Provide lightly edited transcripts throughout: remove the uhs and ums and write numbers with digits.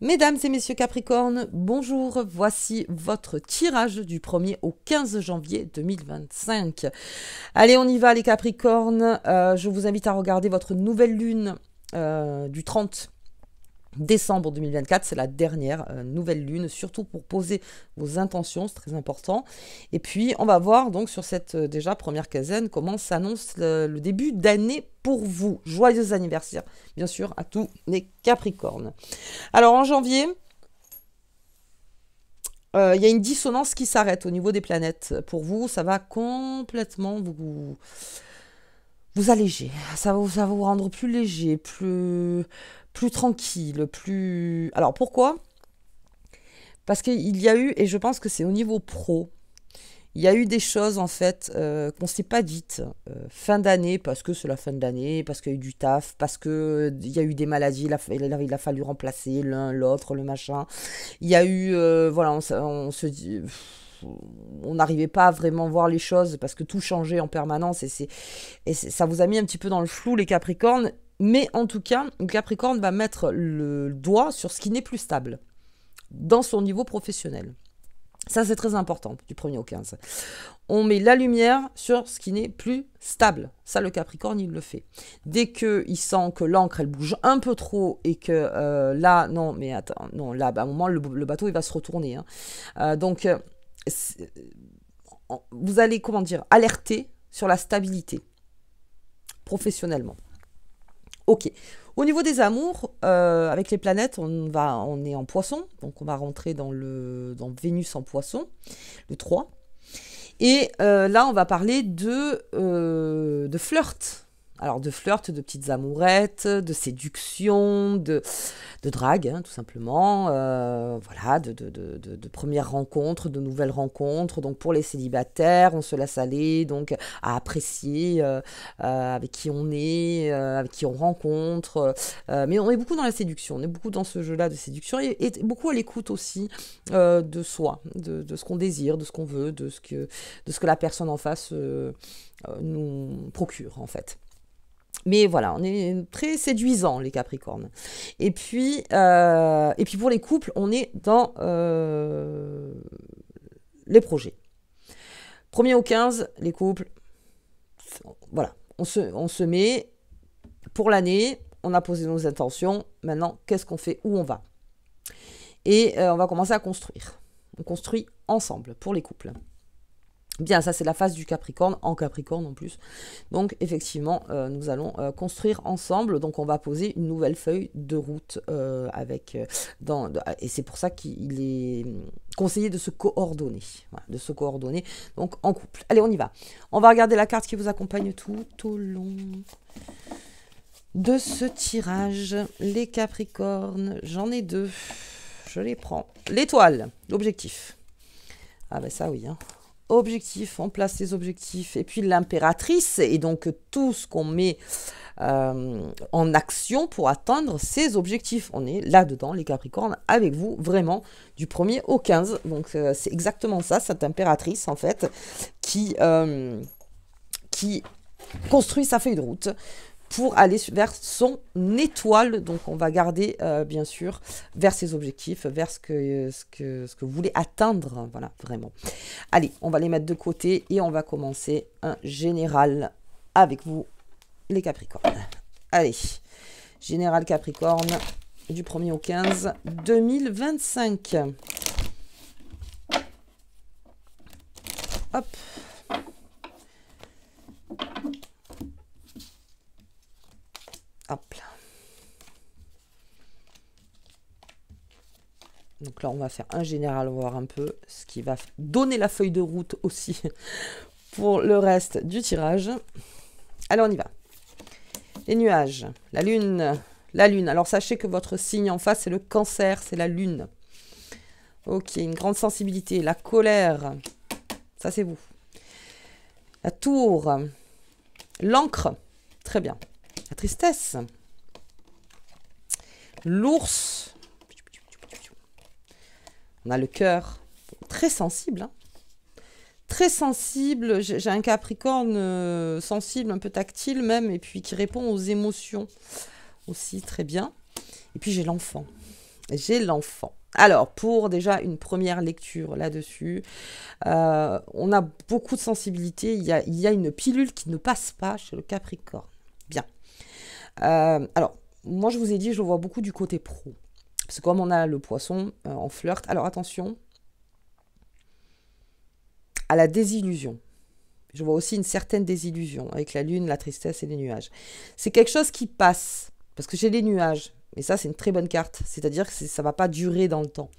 Mesdames et messieurs Capricorne, bonjour, voici votre tirage du 1er au 15 janvier 2025. Allez, on y va les Capricornes, je vous invite à regarder votre nouvelle lune du 30 décembre 2024, c'est la dernière nouvelle lune, surtout pour poser vos intentions, c'est très important. Et puis, on va voir donc sur cette déjà première quinzaine comment s'annonce le début d'année pour vous. Joyeux anniversaire, bien sûr, à tous les Capricornes. Alors, en janvier, il y a une dissonance qui s'arrête au niveau des planètes. Pour vous, ça va complètement vous alléger. Ça va vous rendre plus léger, plus tranquille, plus... Alors pourquoi? Parce qu'il y a eu, et je pense que c'est au niveau pro, il y a eu des choses en fait qu'on ne s'est pas dites fin d'année, parce que c'est la fin d'année, parce qu'il y a eu du taf, parce qu'il y a eu des maladies, il a fallu remplacer l'un, l'autre, le machin. Il y a eu, voilà, on se dit... On n'arrivait pas à vraiment voir les choses parce que tout changeait en permanence et ça vous a mis un petit peu dans le flou les Capricornes. Mais en tout cas, le Capricorne va mettre le doigt sur ce qui n'est plus stable dans son niveau professionnel. Ça, c'est très important, du 1er au 15. On met la lumière sur ce qui n'est plus stable. Ça, le Capricorne, il le fait. Dès qu'il sent que l'encre, elle bouge un peu trop et que là, non, mais attends, non, là, à un moment, le bateau, il va se retourner. Hein. Donc, vous allez, comment dire, alerter sur la stabilité professionnellement. Ok. Au niveau des amours, avec les planètes, on est en poisson, donc on va rentrer dans Vénus en poisson, le 3. Et là, on va parler de flirt. Alors de flirt, de petites amourettes, de séduction, de drague, hein, tout simplement. Voilà, de premières rencontres, de nouvelles rencontres. Donc pour les célibataires, on se laisse aller donc à apprécier avec qui on est, avec qui on rencontre. Mais on est beaucoup dans la séduction, on est beaucoup dans ce jeu-là de séduction et beaucoup à l'écoute aussi de soi, de ce qu'on désire, de ce qu'on veut, de ce que la personne en face nous procure en fait. Mais voilà, on est très séduisant, les Capricornes. Et puis pour les couples, on est dans les projets. 1er au 15, les couples, voilà, on se met pour l'année, on a posé nos intentions, maintenant, qu'est-ce qu'on fait, où on va? Et on va commencer à construire. On construit ensemble pour les couples. Bien, ça c'est la phase du Capricorne, en Capricorne en plus. Donc effectivement, nous allons construire ensemble. Donc on va poser une nouvelle feuille de route et c'est pour ça qu'il est conseillé de se coordonner. Voilà, de se coordonner donc en couple. Allez, on y va. On va regarder la carte qui vous accompagne tout au long de ce tirage. Les Capricornes, j'en ai deux. Je les prends. L'étoile, l'objectif. Ah ben ça oui, hein. Objectif, on place les objectifs. Et puis l'impératrice, et donc tout ce qu'on met en action pour atteindre ces objectifs. On est là-dedans, les Capricornes, avec vous, vraiment, du 1er au 15. Donc c'est exactement ça, cette impératrice, en fait, qui construit sa feuille de route pour aller vers son étoile. Donc on va garder bien sûr vers ses objectifs, vers ce que vous voulez atteindre. Voilà, vraiment. Allez, on va les mettre de côté et on va commencer un général avec vous, les Capricornes. Allez, général Capricorne du 1er au 15 2025. Hop. Hop là. Donc là, on va faire un général, on va voir un peu ce qui va donner la feuille de route aussi pour le reste du tirage. Allez, on y va. Les nuages, la lune. Alors, sachez que votre signe en face, c'est le Cancer, c'est la lune. Ok, une grande sensibilité. La colère, ça c'est vous. La tour. L'encre, très bien. La tristesse. L'ours. On a le cœur. Très sensible. Hein, très sensible. J'ai un Capricorne sensible, un peu tactile même, et puis qui répond aux émotions aussi très bien. Et puis j'ai l'enfant. j'ai l'enfant. Alors, pour déjà une première lecture là-dessus, on a beaucoup de sensibilité. Il y a une pilule qui ne passe pas chez le Capricorne. Bien. Alors, moi, je vous ai dit, je le vois beaucoup du côté pro. Parce que comme on a le poisson en flirt, alors attention à la désillusion. Je vois aussi une certaine désillusion avec la lune, la tristesse et les nuages. C'est quelque chose qui passe, parce que j'ai les nuages. Et ça, c'est une très bonne carte. C'est-à-dire que ça ne va pas durer dans le temps.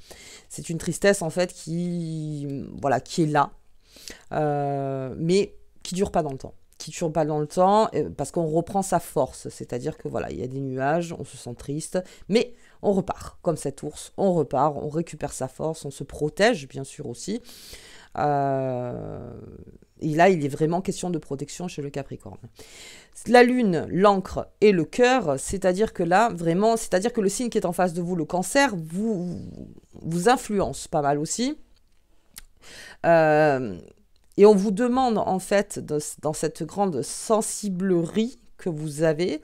C'est une tristesse, en fait, voilà, qui est là, mais qui ne dure pas dans le temps. Qui ne dure pas dans le temps, parce qu'on reprend sa force. C'est-à-dire que, voilà, il y a des nuages, on se sent triste, mais on repart, comme cet ours. On repart, on récupère sa force, on se protège, bien sûr, aussi. Et là, il est vraiment question de protection chez le Capricorne. La lune, l'encre et le cœur, c'est-à-dire que là, vraiment, c'est-à-dire que le signe qui est en face de vous, le cancer, vous influence pas mal aussi. Et on vous demande, en fait, dans cette grande sensiblerie que vous avez,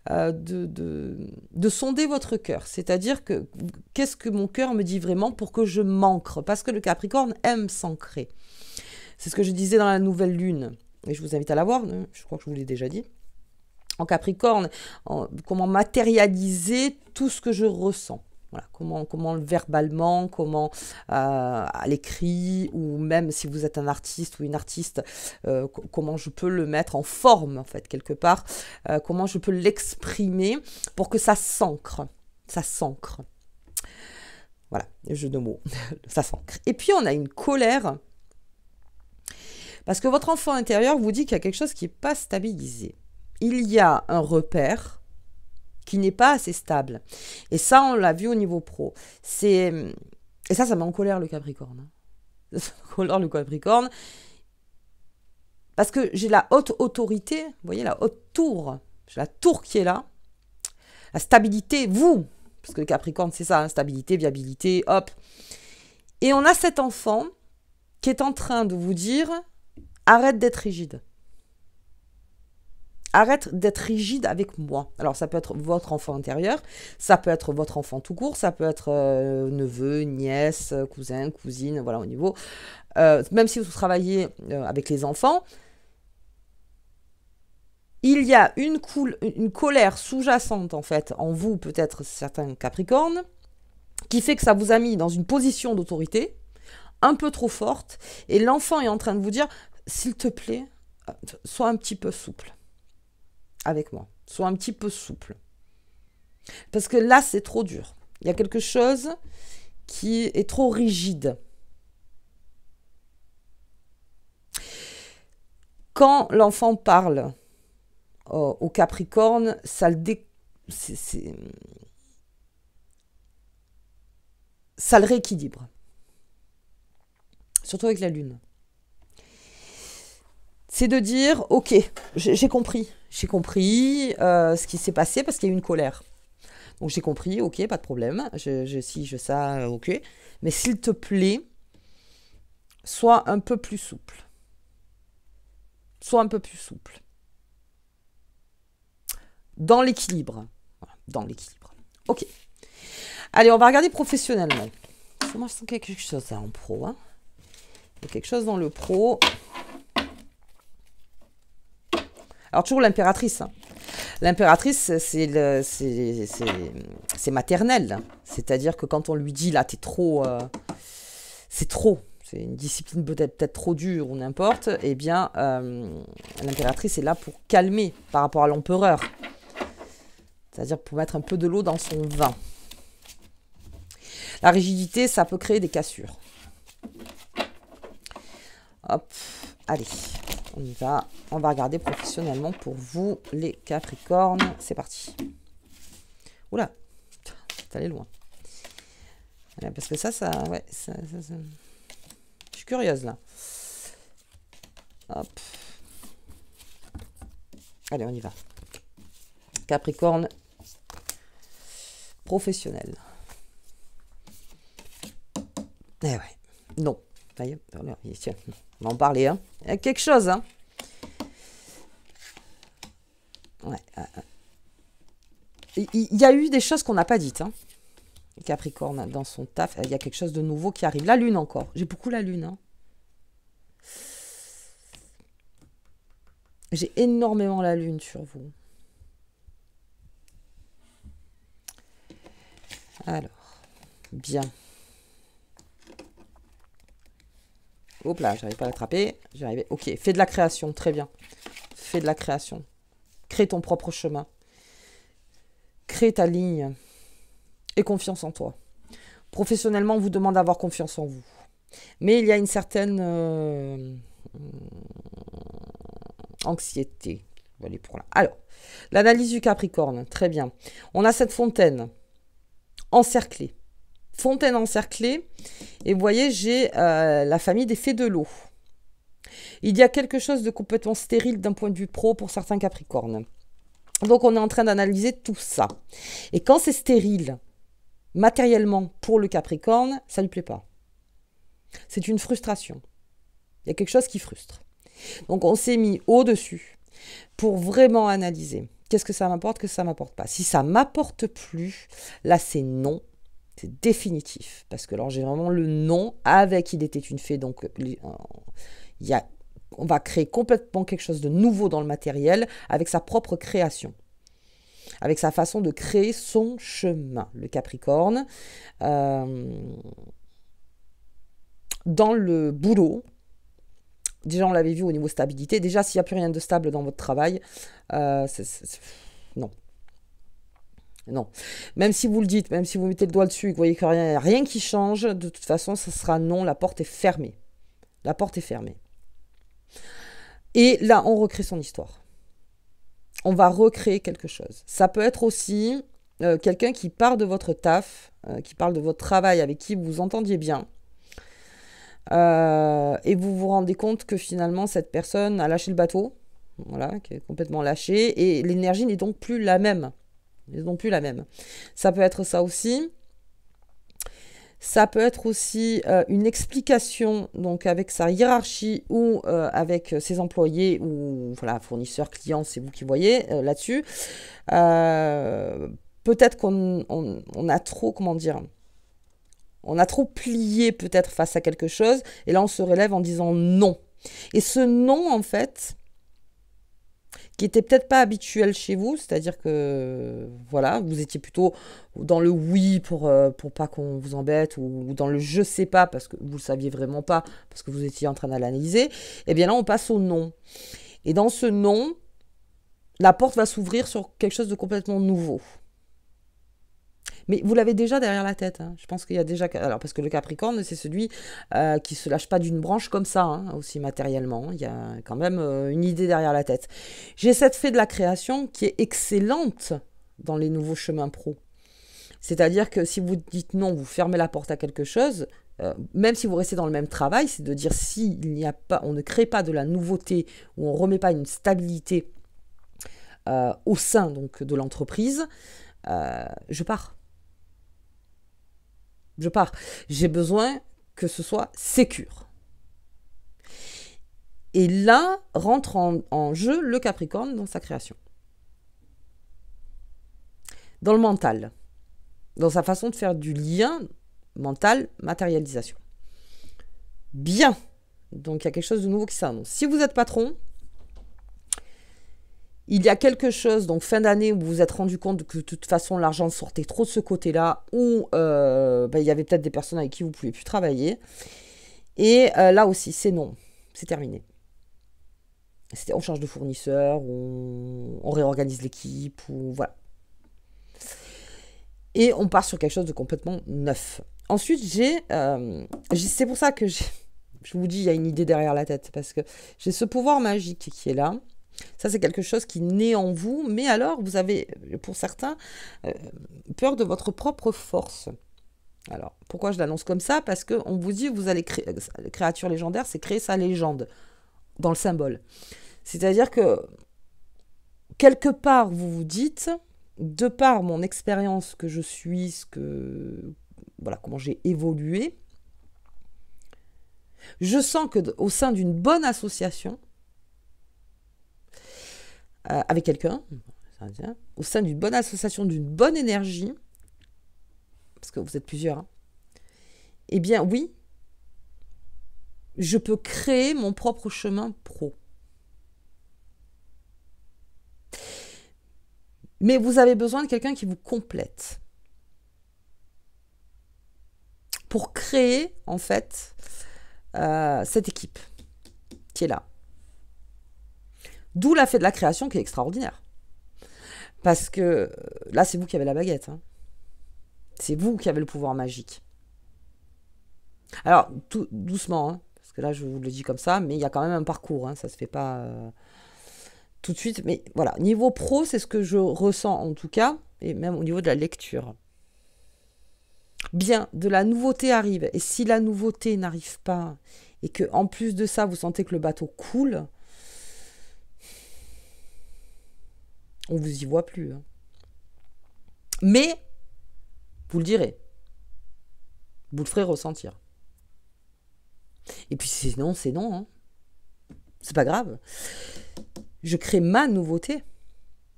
de sonder votre cœur. C'est-à-dire que qu'est-ce que mon cœur me dit vraiment pour que je m'ancre? Parce que le Capricorne aime s'ancrer. C'est ce que je disais dans la nouvelle lune. Et je vous invite à la voir, je crois que je vous l'ai déjà dit. En Capricorne, comment matérialiser tout ce que je ressens. Voilà, comment verbalement, comment à l'écrit, ou même si vous êtes un artiste ou une artiste, comment je peux le mettre en forme, en fait, quelque part, comment je peux l'exprimer pour que ça s'ancre. Ça s'ancre. Voilà, le jeu de mots, ça s'ancre. Et puis on a une colère, parce que votre enfant intérieur vous dit qu'il y a quelque chose qui n'est pas stabilisé. Il y a un repère qui n'est pas assez stable. Et ça, on l'a vu au niveau pro. Et ça met en colère le Capricorne. Ça met en colère le Capricorne. Parce que j'ai la haute autorité, vous voyez, la haute tour. J'ai la tour qui est là. La stabilité, vous. Parce que le Capricorne, c'est ça, hein, stabilité, viabilité, hop. Et on a cet enfant qui est en train de vous dire, arrête d'être rigide. Arrête d'être rigide avec moi. Alors, ça peut être votre enfant intérieur, ça peut être votre enfant tout court, ça peut être neveu, nièce, cousin, cousine, voilà, au niveau. Même si vous travaillez avec les enfants, il y a une colère sous-jacente, en fait, en vous, peut-être certains Capricornes, qui fait que ça vous a mis dans une position d'autorité un peu trop forte, et l'enfant est en train de vous dire, s'il te plaît, sois un petit peu souple avec moi. Sois un petit peu souple. Parce que là, c'est trop dur. Il y a quelque chose qui est trop rigide. Quand l'enfant parle au Capricorne, ça le rééquilibre. Surtout avec la Lune. C'est de dire, ok, j'ai compris ce qui s'est passé parce qu'il y a eu une colère. Donc j'ai compris, ok, pas de problème, ça, ok. Mais s'il te plaît, sois un peu plus souple. Sois un peu plus souple. Dans l'équilibre. Voilà, dans l'équilibre. Ok. Allez, on va regarder professionnellement. Moi, je sens qu'il y a quelque chose en pro. Hein. Il y a quelque chose dans le pro. Alors, toujours l'impératrice. Hein. L'impératrice, c'est maternel. C'est-à-dire que quand on lui dit, là, t'es trop... c'est trop. C'est une discipline peut-être trop dure ou n'importe. Eh bien, l'impératrice est là pour calmer par rapport à l'empereur. C'est-à-dire pour mettre un peu de l'eau dans son vin. La rigidité, ça peut créer des cassures. Hop, allez. On y va. On va regarder professionnellement pour vous, les Capricornes. C'est parti. Oula, c'est allé loin. Parce que ça... Ouais, ça... Je suis curieuse, là. Hop. Allez, on y va. Capricorne professionnel. Eh ouais. Non. On va en parler, hein. Il y a quelque chose, hein. Ouais. Il y a eu des choses qu'on n'a pas dites, hein. Capricorne dans son taf, il y a quelque chose de nouveau qui arrive. La lune encore. J'ai beaucoup la lune. Hein. J'ai énormément la lune sur vous. Alors, bien. Hop là, j'arrive pas à l'attraper. J'y arrivais. Ok, fais de la création, très bien. Fais de la création. Crée ton propre chemin. Crée ta ligne. Et confiance en toi. Professionnellement, on vous demande d'avoir confiance en vous. Mais il y a une certaine anxiété. On va aller pour là. Alors, l'analyse du Capricorne, très bien. On a cette fontaine encerclée. Fontaine encerclée. Et vous voyez, j'ai la famille des fées de l'eau. Il y a quelque chose de complètement stérile d'un point de vue pro pour certains Capricornes. Donc, on est en train d'analyser tout ça. Et quand c'est stérile, matériellement, pour le Capricorne, ça ne lui plaît pas. C'est une frustration. Il y a quelque chose qui frustre. Donc, on s'est mis au-dessus pour vraiment analyser. Qu'est-ce que ça m'apporte, que ça ne m'apporte pas. Si ça ne m'apporte plus, là, c'est non. C'est définitif. Parce que alors, j'ai vraiment le non avec il était une fée. Donc, on va créer complètement quelque chose de nouveau dans le matériel avec sa propre création. Avec sa façon de créer son chemin. Le Capricorne, dans le boulot, déjà on l'avait vu au niveau stabilité, déjà s'il n'y a plus rien de stable dans votre travail, non. Non. Même si vous le dites, même si vous mettez le doigt dessus et que vous voyez qu'il n'y a rien qui change, de toute façon, ça sera non, la porte est fermée. La porte est fermée. Et là, on recrée son histoire. On va recréer quelque chose. Ça peut être aussi quelqu'un qui part de votre taf, qui parle de votre travail, avec qui vous vous entendiez bien. Et vous vous rendez compte que finalement, cette personne a lâché le bateau. Voilà, qui est complètement lâché. Et l'énergie n'est donc plus la même. Ça peut être ça aussi. Ça peut être aussi une explication donc avec sa hiérarchie ou avec ses employés ou voilà, fournisseurs, clients, c'est vous qui voyez là-dessus. Peut-être qu'on a trop, comment dire, on a trop plié peut-être face à quelque chose et là on se relève en disant non. Et ce non en fait, qui était peut-être pas habituel chez vous, c'est-à-dire que voilà, vous étiez plutôt dans le oui pour pas qu'on vous embête ou dans le je sais pas parce que vous le saviez vraiment pas parce que vous étiez en train de l'analyser, et bien là on passe au non. Et dans ce non, la porte va s'ouvrir sur quelque chose de complètement nouveau. Mais vous l'avez déjà derrière la tête. Hein. Je pense qu'il y a déjà... Alors, parce que le Capricorne, c'est celui qui ne se lâche pas d'une branche comme ça, hein, aussi matériellement. Il y a quand même une idée derrière la tête. J'ai cette fée de la création qui est excellente dans les nouveaux chemins pro. C'est-à-dire que si vous dites non, vous fermez la porte à quelque chose, même si vous restez dans le même travail, c'est de dire si il n'y a pas, on ne crée pas de la nouveauté ou on ne remet pas une stabilité au sein donc, de l'entreprise, je pars. Je pars. J'ai besoin que ce soit sécure. Et là, rentre en jeu le Capricorne dans sa création. Dans le mental. Dans sa façon de faire du lien mental, matérialisation. Bien. Donc, il y a quelque chose de nouveau qui s'annonce. Si vous êtes patron, il y a quelque chose, donc fin d'année, où vous vous êtes rendu compte que de toute façon, l'argent sortait trop de ce côté-là, ou il y avait peut-être des personnes avec qui vous ne pouviez plus travailler. Et là aussi, c'est non. C'est terminé. On change de fournisseur, on réorganise l'équipe, ou voilà. Et on part sur quelque chose de complètement neuf. Ensuite, c'est pour ça que je vous dis, il y a une idée derrière la tête, parce que j'ai ce pouvoir magique qui est là. Ça, c'est quelque chose qui naît en vous, mais alors, vous avez, pour certains, peur de votre propre force. Alors, pourquoi je l'annonce comme ça? Parce qu'on vous dit, vous allez créer, créature légendaire, c'est créer sa légende, dans le symbole. C'est-à-dire que, quelque part, vous vous dites, de par mon expérience que je suis, voilà, comment j'ai évolué, je sens qu'au sein d'une bonne association, avec quelqu'un, au sein d'une bonne association, d'une bonne énergie, parce que vous êtes plusieurs, hein. Eh bien oui, je peux créer mon propre chemin pro. Mais vous avez besoin de quelqu'un qui vous complète. Pour créer, en fait, cette équipe qui est là. D'où la fait de la création qui est extraordinaire. Parce que là, c'est vous qui avez la baguette, hein. C'est vous qui avez le pouvoir magique. Alors, tout doucement, hein, parce que là, je vous le dis comme ça, mais il y a quand même un parcours, hein, ça se fait pas tout de suite. Mais voilà, niveau pro, c'est ce que je ressens en tout cas, et même au niveau de la lecture. Bien, de la nouveauté arrive, et si la nouveauté n'arrive pas, et que en plus de ça, vous sentez que le bateau coule, on vous y voit plus, hein. Mais, vous le direz. Vous le ferez ressentir. Et puis sinon, c'est non, hein. C'est pas grave. Je crée ma nouveauté.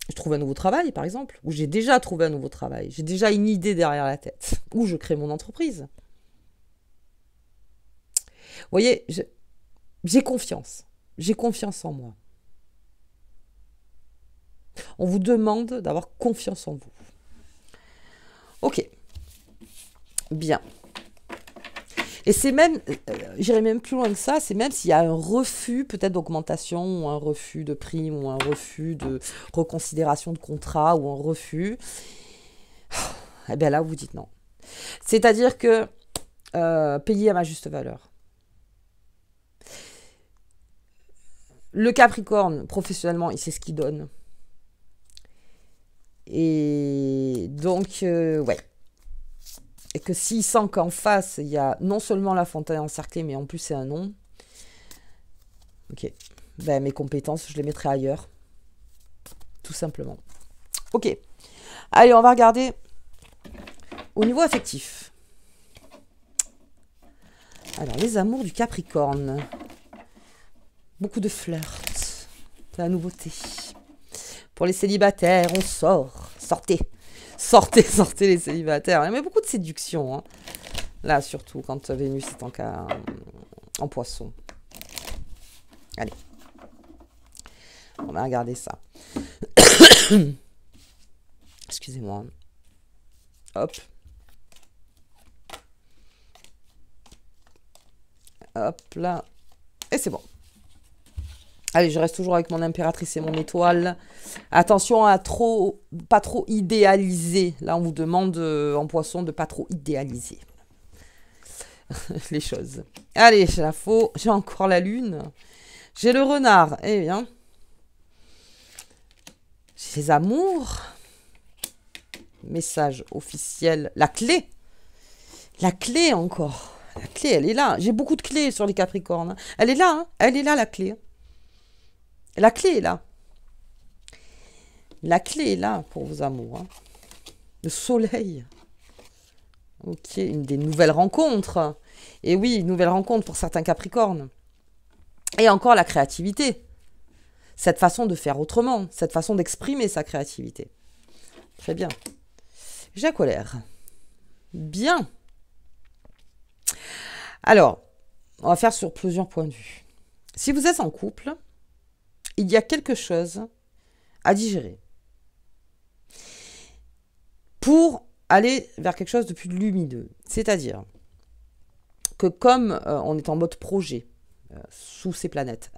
Je trouve un nouveau travail, par exemple, ou j'ai déjà trouvé un nouveau travail. J'ai déjà une idée derrière la tête. Ou je crée mon entreprise. Vous voyez, j'ai confiance. J'ai confiance en moi. On vous demande d'avoir confiance en vous. Ok. Bien. Et c'est même, j'irai même plus loin que ça, c'est même s'il y a un refus peut-être d'augmentation, ou un refus de prime, ou un refus de reconsidération de contrat, ou un refus, eh bien là, vous dites non. C'est-à-dire que payer à ma juste valeur. Le Capricorne, professionnellement, il sait ce qu'il donne. Et donc, ouais. Et que s'il sent qu'en face, il y a non seulement la fontaine encerclée, mais en plus c'est un non. Ok. Ben, mes compétences, je les mettrai ailleurs. Tout simplement. Ok. Allez, on va regarder au niveau affectif. Alors, les amours du Capricorne. Beaucoup de flirt. De la nouveauté. Pour les célibataires, on sort. Sortez. Sortez les célibataires. Il y a beaucoup de séduction, hein. Là, surtout, quand Vénus est en poisson. Allez. On va regarder ça. Excusez-moi. Hop. Hop, là. Et c'est bon. Allez, je reste toujours avec mon impératrice et mon étoile. Attention à pas trop idéaliser. Là, on vous demande en poisson de pas trop idéaliser les choses. Allez, j'ai la faux. J'ai encore la lune. J'ai le renard. Eh bien. J'ai les amours. Message officiel. La clé. La clé encore. La clé, elle est là. J'ai beaucoup de clés sur les Capricornes. Elle est là, hein. Elle est là, la clé. La clé est là. La clé est là pour vos amours, hein. Le soleil. Ok, une des nouvelles rencontres. Et oui, une nouvelle rencontre pour certains Capricornes. Et encore la créativité. Cette façon de faire autrement. Cette façon d'exprimer sa créativité. Très bien. J'ai la colère. Bien. Alors, on va faire sur plusieurs points de vue. Si vous êtes en couple, il y a quelque chose à digérer pour aller vers quelque chose de plus lumineux. C'est-à-dire que comme on est en mode projet sous ces planètes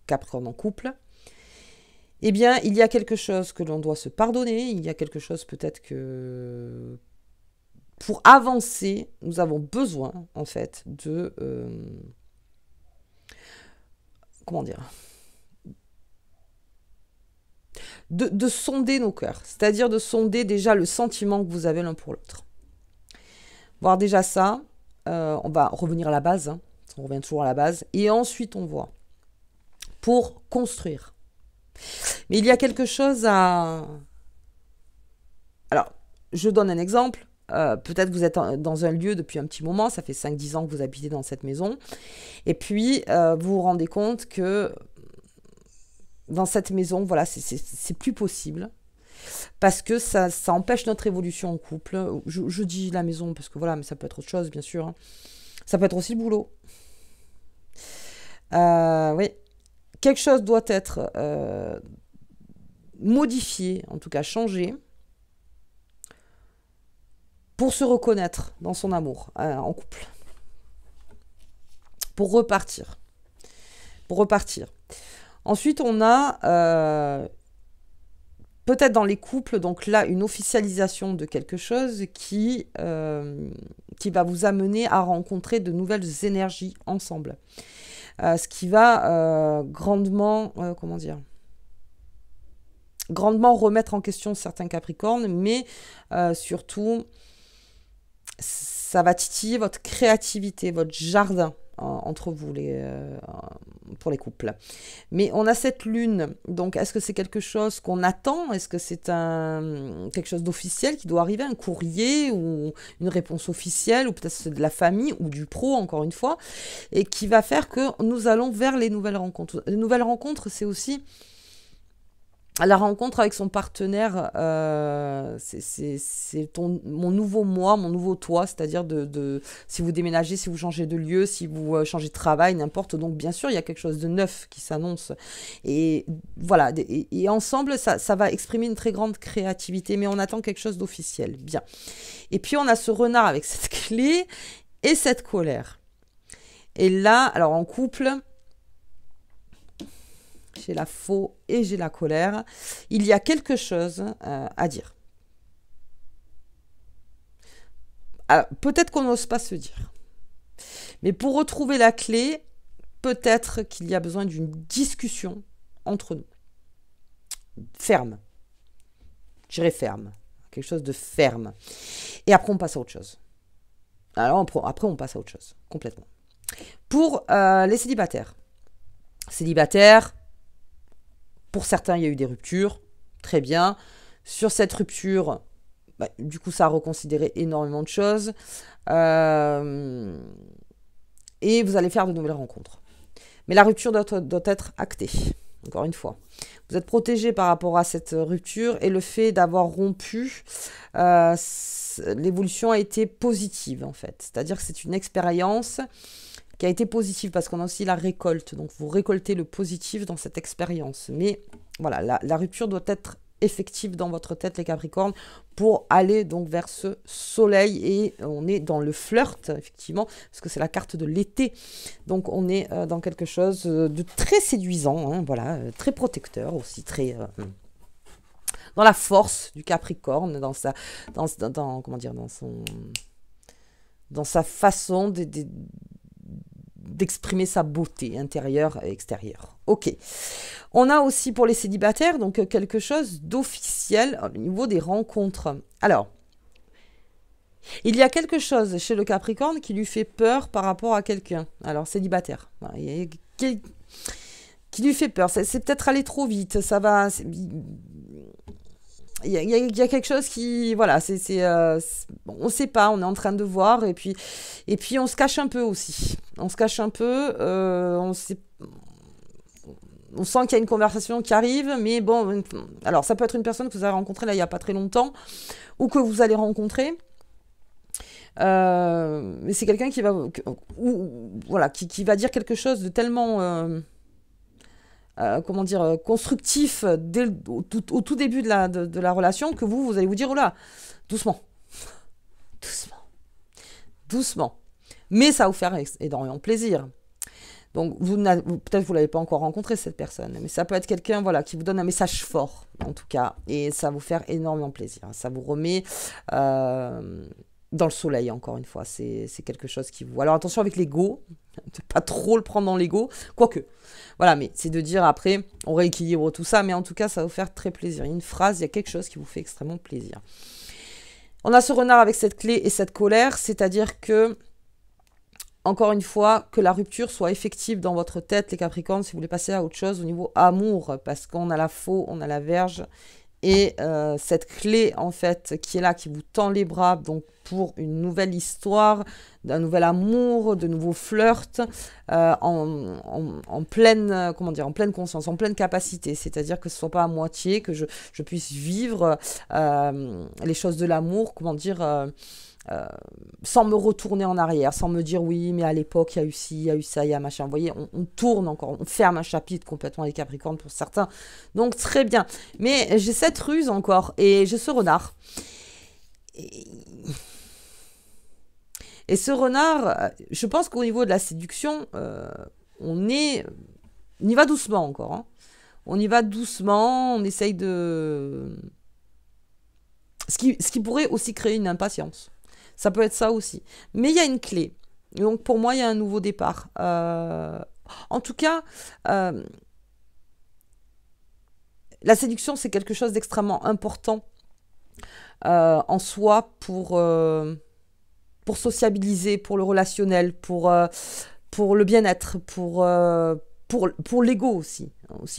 Capricorne en couple, eh bien, il y a quelque chose que l'on doit se pardonner, il y a quelque chose peut-être que pour avancer, nous avons besoin en fait de comment dire, de sonder nos cœurs, c'est-à-dire de sonder déjà le sentiment que vous avez l'un pour l'autre. Voir déjà ça, on va revenir à la base, hein, on revient toujours à la base, et ensuite on voit, pour construire. Mais il y a quelque chose à... Alors, je donne un exemple, peut-être que vous êtes dans un lieu depuis un petit moment, ça fait 5-10 ans que vous habitez dans cette maison, et puis vous vous rendez compte que dans cette maison, voilà, c'est plus possible. parce que ça empêche notre évolution en couple. Je dis la maison parce que voilà, mais ça peut être autre chose, bien sûr, hein. Ça peut être aussi le boulot. Oui, quelque chose doit être modifié, en tout cas changé, pour se reconnaître dans son amour en couple. Pour repartir. Pour repartir. Ensuite, on a peut-être dans les couples, donc là, une officialisation de quelque chose qui va vous amener à rencontrer de nouvelles énergies ensemble. Ce qui va grandement, comment dire, grandement remettre en question certains Capricornes, mais surtout, ça va titiller votre créativité, votre jardin entre vous pour les couples. Mais on a cette lune, donc est-ce que c'est quelque chose qu'on attend? Est-ce que c'est quelque chose d'officiel qui doit arriver, un courrier ou une réponse officielle, ou peut-être c'est de la famille ou du pro, encore une fois, et qui va faire que nous allons vers les nouvelles rencontres. Les nouvelles rencontres, c'est aussi la rencontre avec son partenaire, c'est mon nouveau moi, mon nouveau toi, c'est-à-dire si vous déménagez, si vous changez de lieu, si vous changez de travail, n'importe. Donc bien sûr, il y a quelque chose de neuf qui s'annonce. Et voilà, et ensemble, ça va exprimer une très grande créativité, mais on attend quelque chose d'officiel. Bien. Et puis on a ce renard avec cette clé et cette colère. Et là, alors en couple, j'ai la faux et j'ai la colère. Il y a quelque chose à dire. Peut-être qu'on n'ose pas se dire. Mais pour retrouver la clé, peut-être qu'il y a besoin d'une discussion entre nous. Ferme. Je dirais ferme. Quelque chose de ferme. Et après, on passe à autre chose. Alors, après, on passe à autre chose. Complètement. Pour les célibataires. Célibataires, pour certains, il y a eu des ruptures, très bien. Sur cette rupture, du coup, ça a reconsidéré énormément de choses. Et vous allez faire de nouvelles rencontres. Mais la rupture doit être actée, encore une fois. Vous êtes protégé par rapport à cette rupture et le fait d'avoir rompu, l'évolution a été positive, en fait. C'est-à-dire que c'est une expérience qui a été positive, parce qu'on a aussi la récolte. Donc, vous récoltez le positif dans cette expérience. Mais voilà, la rupture doit être effective dans votre tête, les Capricornes, pour aller donc vers ce soleil. Et on est dans le flirt, effectivement, parce que c'est la carte de l'été. Donc, on est dans quelque chose de très séduisant, hein, voilà, très protecteur aussi, très... dans la force du Capricorne, dans sa façon d'exprimer sa beauté intérieure et extérieure. Ok. On a aussi pour les célibataires donc quelque chose d'officiel au niveau des rencontres. Alors, il y a quelque chose chez le Capricorne qui lui fait peur par rapport à quelqu'un. Alors, célibataire. Qui lui fait peur. C'est peut-être aller trop vite. Ça va... Il y a quelque chose qui... Voilà, on ne sait pas, on est en train de voir. Et puis on se cache un peu aussi. On se cache un peu. On sent qu'il y a une conversation qui arrive. Mais bon, alors ça peut être une personne que vous avez rencontrée là, il n'y a pas très longtemps. Ou que vous allez rencontrer. Mais c'est quelqu'un qui va... qui va dire quelque chose de tellement... constructif au tout début de la relation, que vous allez vous dire, oh là, doucement. Mais ça va vous faire énormément plaisir. Donc, peut-être vous ne l'avez pas encore rencontré, cette personne, mais ça peut être quelqu'un qui vous donne un message fort, en tout cas, et ça va vous faire énormément plaisir. Ça vous remet... dans le soleil, encore une fois, c'est quelque chose qui vous... Alors attention avec l'ego, de pas trop le prendre dans l'ego, quoique. Voilà, mais c'est de dire après, on rééquilibre tout ça, mais en tout cas, ça va vous faire très plaisir. Il y a une phrase, il y a quelque chose qui vous fait extrêmement plaisir. On a ce renard avec cette clé et cette colère, c'est-à-dire que, encore une fois, que la rupture soit effective dans votre tête, les Capricornes, si vous voulez passer à autre chose au niveau amour, parce qu'on a la faux, on a la Vierge, Et cette clé, en fait, qui est là, qui vous tend les bras, donc pour une nouvelle histoire, d'un nouvel amour, de nouveaux flirts, en pleine, comment dire, en pleine conscience, en pleine capacité. C'est-à-dire que ce ne soit pas à moitié, que je puisse vivre les choses de l'amour, comment dire, sans me retourner en arrière, sans me dire oui, mais à l'époque, il y a eu ci, il y a eu ça, il y a machin. Vous voyez, on tourne encore, on ferme un chapitre complètement les Capricornes pour certains. Donc, très bien. Mais j'ai cette ruse encore et j'ai ce renard. Et ce renard, je pense qu'au niveau de la séduction, on y va doucement encore. Hein. On y va doucement, on essaye de... Ce qui pourrait aussi créer une impatience. Ça peut être ça aussi. Mais il y a une clé. Donc pour moi, il y a un nouveau départ. En tout cas, la séduction, c'est quelque chose d'extrêmement important en soi pour sociabiliser, pour le relationnel, pour le bien-être, pour l'ego aussi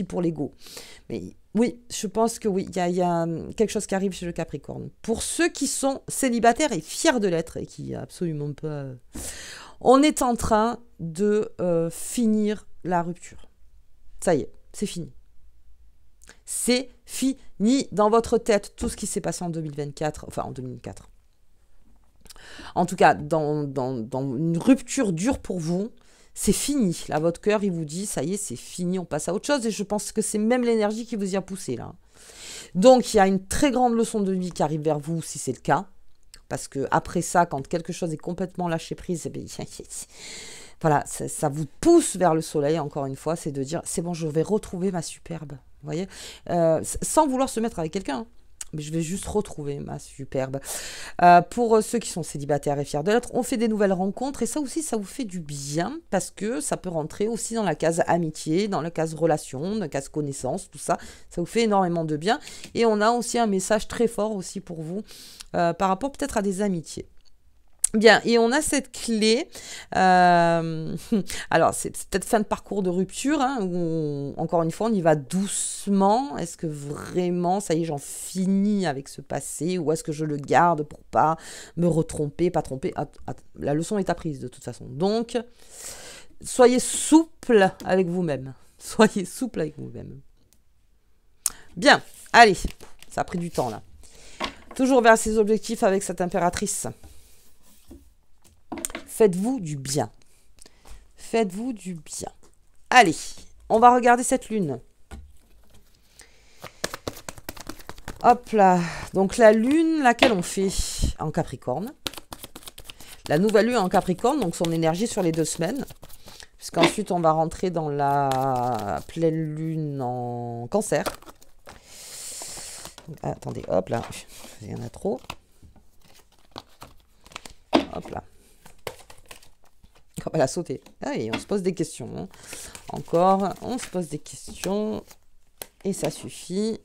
pour l'ego. Mais oui, je pense que oui, il y a quelque chose qui arrive chez le Capricorne. Pour ceux qui sont célibataires et fiers de l'être et qui absolument pas... on est en train de finir la rupture. Ça y est, c'est fini. C'est fini dans votre tête, tout ce qui s'est passé en 2024, enfin en 2004. En tout cas, dans une rupture dure pour vous, c'est fini. Là, votre cœur, il vous dit, ça y est, c'est fini, on passe à autre chose. Et je pense que c'est même l'énergie qui vous y a poussé, là. Donc, il y a une très grande leçon de vie qui arrive vers vous, si c'est le cas. Parce que après ça, quand quelque chose est complètement lâché prise, eh bien, voilà, ça vous pousse vers le soleil, encore une fois, c'est de dire, c'est bon, je vais retrouver ma superbe. Vous voyez, sans vouloir se mettre avec quelqu'un. Hein. Mais je vais juste retrouver ma superbe. Pour ceux qui sont célibataires et fiers de l'être, on fait des nouvelles rencontres et ça aussi, ça vous fait du bien parce que ça peut rentrer aussi dans la case amitié, dans la case relation, dans la case connaissance, tout ça. Ça vous fait énormément de bien. Et on a aussi un message très fort aussi pour vous par rapport peut-être à des amitiés. Bien, et on a cette clé, alors c'est peut-être fin de parcours de rupture, hein, où encore une fois on y va doucement, est-ce que vraiment, ça y est, j'en finis avec ce passé, ou est-ce que je le garde pour pas me retromper, pas tromper, la leçon est apprise de toute façon, donc soyez souple avec vous-même, soyez souple avec vous-même. Bien, allez, ça a pris du temps là, toujours vers ses objectifs avec cette impératrice. Faites-vous du bien. Faites-vous du bien. Allez, on va regarder cette lune. Hop là. Donc la lune, laquelle on fait en Capricorne. La nouvelle lune en Capricorne, donc son énergie sur les 2 semaines. Puisqu'ensuite, on va rentrer dans la pleine lune en Cancer. Ah, attendez, hop là. Il y en a trop. Hop là. Elle a sauté. Ah, et on se pose des questions. Hein. Encore, on se pose des questions. Et ça suffit.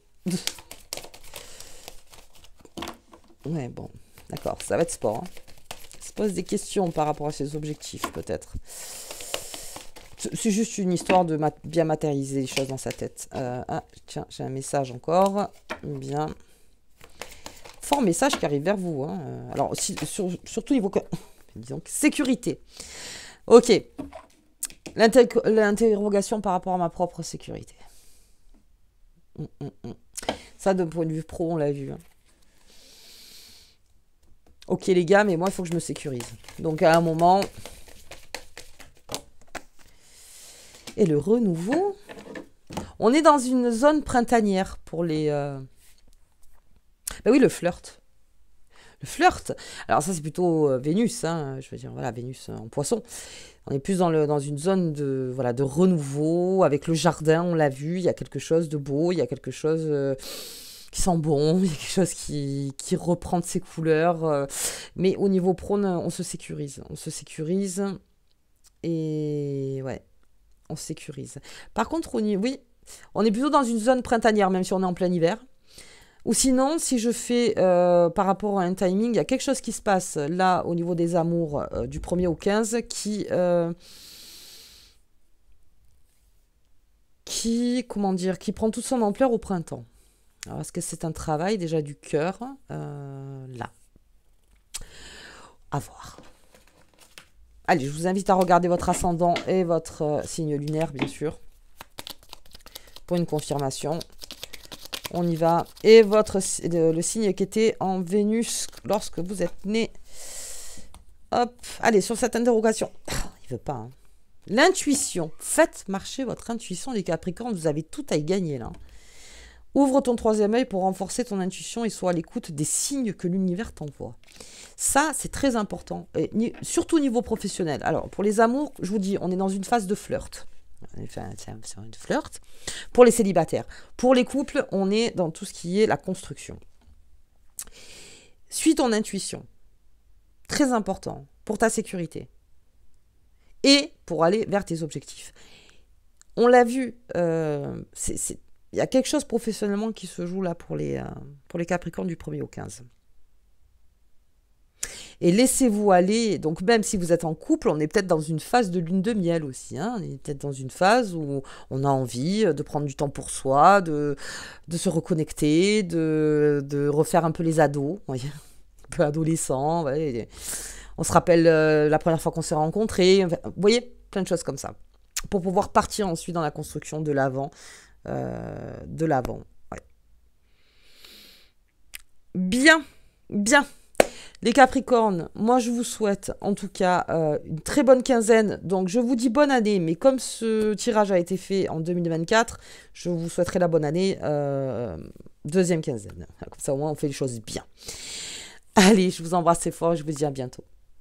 Ouais, bon. D'accord, ça va être sport. Hein. On se pose des questions par rapport à ses objectifs, peut-être. C'est juste une histoire de bien matérialiser les choses dans sa tête. Ah, tiens, j'ai un message encore. Bien. Fort message qui arrive vers vous. Hein. Alors, surtout niveau... disons, sécurité. Ok. L'interrogation par rapport à ma propre sécurité. Ça, d'un point de vue pro, on l'a vu. Hein. Ok, les gars, mais moi, il faut que je me sécurise. Donc, à un moment... Et le renouveau... On est dans une zone printanière pour les... Ben oui, le flirt. Le flirt, alors ça c'est plutôt Vénus, hein, je veux dire, voilà, Vénus en poisson. On est plus dans une zone de renouveau, avec le jardin, on l'a vu, il y a quelque chose de beau, il y a quelque chose qui sent bon, il y a quelque chose qui reprend de ses couleurs. Mais au niveau pro, on se sécurise. On se sécurise et ouais, on se sécurise. Par contre, oui, on est plutôt dans une zone printanière, même si on est en plein hiver. Ou sinon, si je fais par rapport à un timing, il y a quelque chose qui se passe là au niveau des amours du 1er au 15 qui prend toute son ampleur au printemps. Alors, est-ce que c'est un travail déjà du cœur là? À voir. Allez, je vous invite à regarder votre ascendant et votre signe lunaire, bien sûr, pour une confirmation. On y va. Et le signe qui était en Vénus lorsque vous êtes né. Hop. Allez, sur cette interrogation. Il veut pas, hein. L'intuition. Faites marcher votre intuition, les Capricornes. Vous avez tout à y gagner, là. Ouvre ton troisième œil pour renforcer ton intuition et sois à l'écoute des signes que l'univers t'envoie. Ça, c'est très important, et surtout au niveau professionnel. Alors, pour les amours, je vous dis, on est dans une phase de flirt. Enfin, c'est une flirt. Pour les célibataires. Pour les couples, on est dans tout ce qui est la construction. Suis ton intuition. Très important pour ta sécurité. Et pour aller vers tes objectifs. On l'a vu, il y a quelque chose professionnellement qui se joue là pour les Capricornes du 1er au 15. Et laissez-vous aller, donc même si vous êtes en couple, on est peut-être dans une phase de lune de miel aussi, hein. On est peut-être dans une phase où on a envie de prendre du temps pour soi, de se reconnecter, de refaire un peu les ados, un peu adolescent, ouais. On se rappelle la première fois qu'on s'est rencontrés, enfin, vous voyez, plein de choses comme ça, pour pouvoir partir ensuite dans la construction de l'avant, ouais. Bien, bien. Les Capricornes, moi je vous souhaite en tout cas une très bonne quinzaine. Donc je vous dis bonne année, mais comme ce tirage a été fait en 2024, je vous souhaiterai la bonne année deuxième quinzaine. Comme ça au moins on fait les choses bien. Allez, je vous embrasse fort, je vous dis à bientôt.